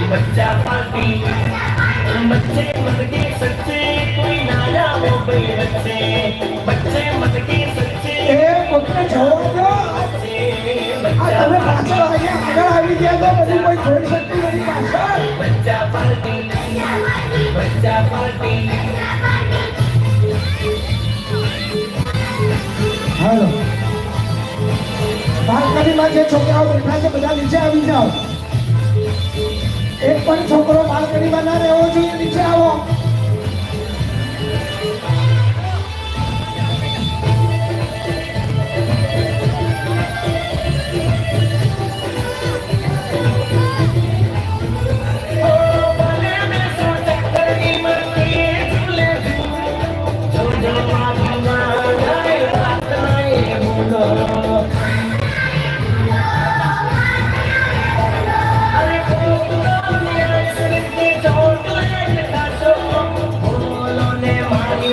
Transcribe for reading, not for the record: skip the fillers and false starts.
बच्चा पार्टी बच्चे मत के सच्चे कोई ना जाओ भाई बच्चे मत के सच्चे એ કોકને જવા દો આ તમે પાછળ આગળ આવી ગયા તો પછી કોઈ છોડી શકતું નથી પાછળ बच्चा पार्टी હાલો બાલ્કનીમાં જે છોકરાઓ બેઠા છે બધા નીચે આવી જાઓ એક પણ છોકરો બાલ્કનીમાં ના રહેવો જોઈએ નીચે આવો बोलो ने मानी